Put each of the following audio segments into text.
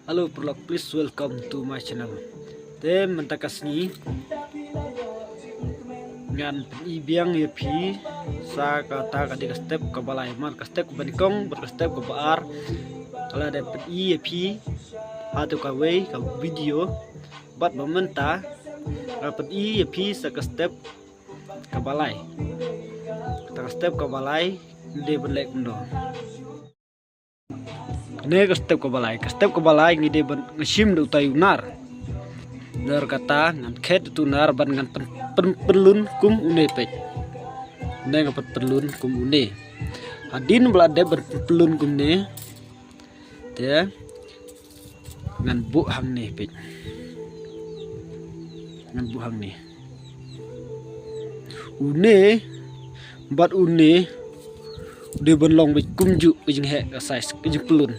Hello prolog, please welcome to my channel. Tem mentakas ni ngan ibiang ya pi sa kata kadik step ke balai man ke step ke banikong ber step ke baar kalau ada pi ya pi atau ka way ka video bat mementa dapat i ya pi sa ke step ke balai ta step ke balai de belek ndo ne ke step ke balai ngi de ban ngsim du tay unar nar kata ngan khet tu nar ban ngan perlun kum une pek ne ngapat perlun kum une hadin belade berperlun kum ne te ngan bu hang ne pek ngan bu hang ne une bat une de ban long be kum ju jing he size jing pelun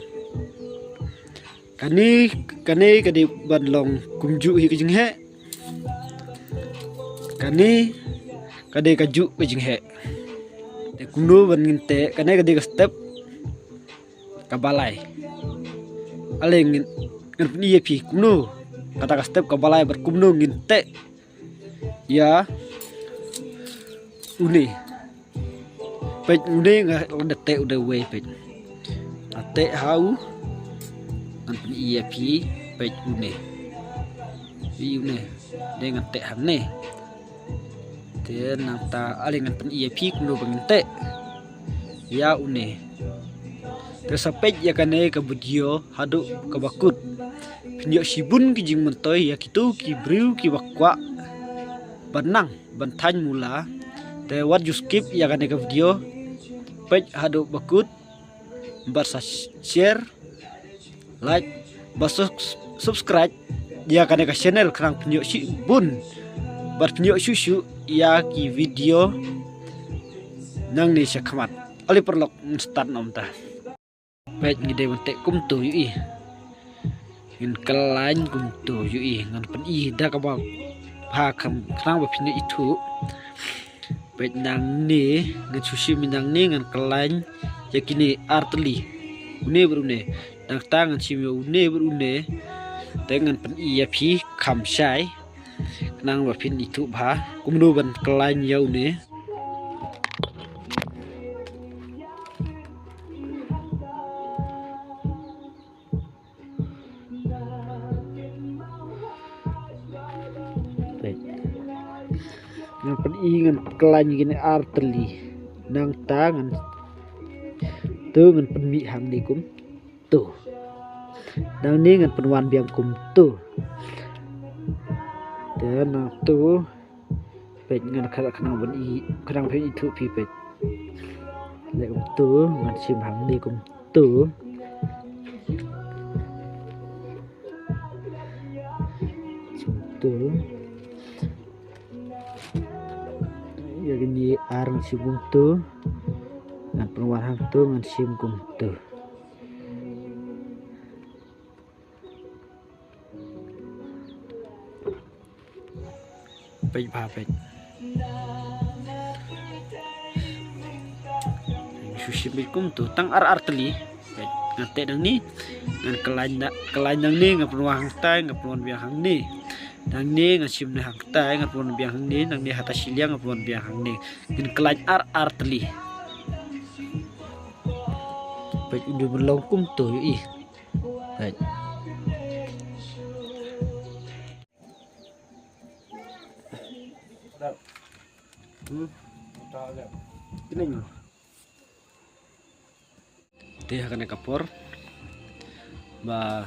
kani kadi ban long kum ju hi jing he kani kade kaju jing he te kuno ban nginte kane kade step kabalai ale ngin ni pi kuno kata step kabalai ber kuno nginte ya uni pej uni nga dete udah we pej ate hau ngan iya pi pej uni dengan te hamne te nata ale ngan iya pi kuno banginte ya uni terus pej ya kane ke video hadu ke bakut pinjok sibun ki jing mentoy ya kitu ki briu ki wakwa banang bantan mula te what you skip ya kane ke video page hadu bakut barsa share like baso subscribe ya kane ke channel kerang penyo si bun bar penyo susu ya ki video nang ni syakmat ali perlok start nom ta page ngide wonte kum tu yu ngin kelain kum tu yu ngan pen i da ka ba pa kam kerang ba penyo itu pej nang ni ngan sushi minang ni ngan kelain yakini arteli une berune nang tangan simyo une berune dengan pen iya pi kam sai nang ba pin itu ba kumno ban kelain ya une nang pen ingan kelain gini arteli nang tangan tu ngan pen mi ham ni kum tu nang ni ngan pen wan biang kum tu dan nang tu pej ngan khala khnang ban i khnang pej itu pi pej le kum tu ngan sim ham ni kum tu tu ya gini arang sibung tu ngan penwan hang tu ngan sim kum tu pej ba pej sushi kum tu tang ar teli pej ngate dang ni ngan kelain dang ni ngan penwan hang tai ngan penwan biang hang ni nang ni ngan sim ni hang tai ngan penwan biang hang ni nang ni hata siliang ngan penwan biang hang ni ngan kelain ar teli pej udah berlong kum tu yu pej ini teh akan kapor ba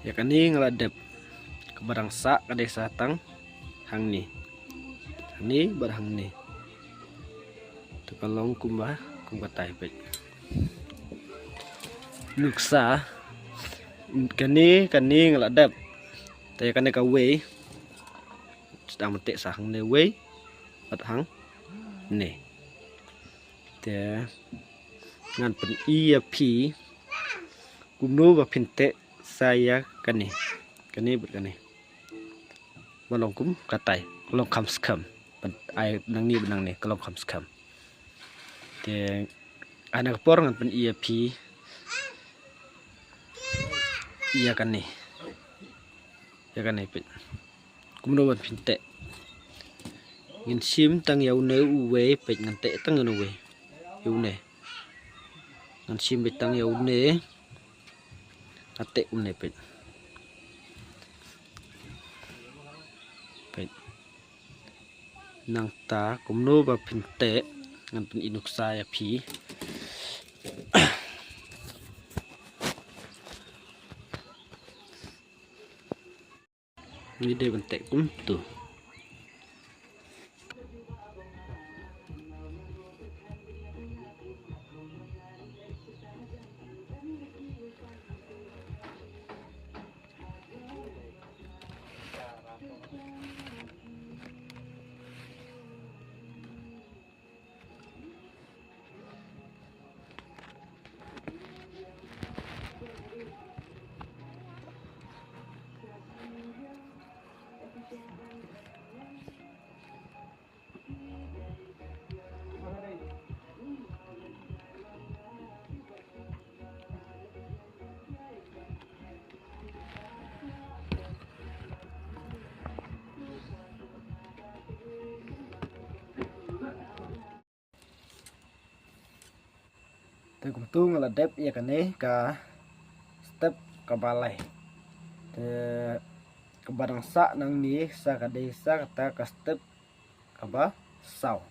ya kan ni ngeladep ke barang sak kade satang hang ni barang ni tu kalong kumba kum katai pej nuksa kani ngeladep teh kan ka we sedang metik sahang ne we at hang ne te ngan pen iya pi kumno ba pinte saya kani berkani balong kum katai kolong kam skam ai nang ni benang ne kolong kam skam te anak por ngan pen iya pi iya kan nih pet kumno ban pinte ngin sim tang yau ne uwe pet ngante tang ngin uwe yune ngan sim betang yau ne ate une pet nang ta kumno ba pinte ngan pen inuk saya pi ini dia bentek kum tuh Tôi cũng tu là đẹp ya cái này cả step ke balai ke barang sa nang ni sa ka desa kata ka step ke ba sau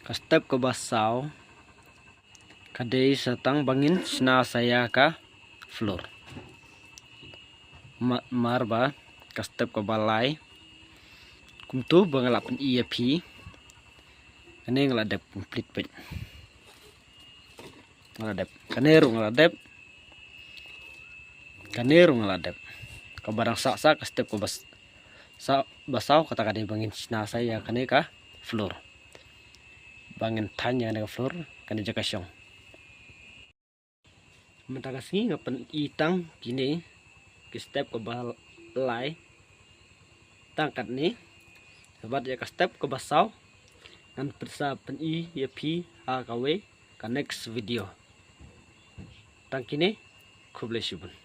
ka step ke ba sau ka desa tang bangin sna saya ka floor marba ka step ke balai kum tu bangalapan iya pi kane ngaladap complete pet ngaladap kaneru ngaladap ka barang sa ka step ko basau kata kade bangin sina saya kane ka floor bangin tanya kane ka floor kane jaka syong mentagasi ngapan itang kini ke step ko balai tangkat ni sabat ya ka step ko basau kan persa pen i ya pi ha kawe ka next video tang kini ku bless you.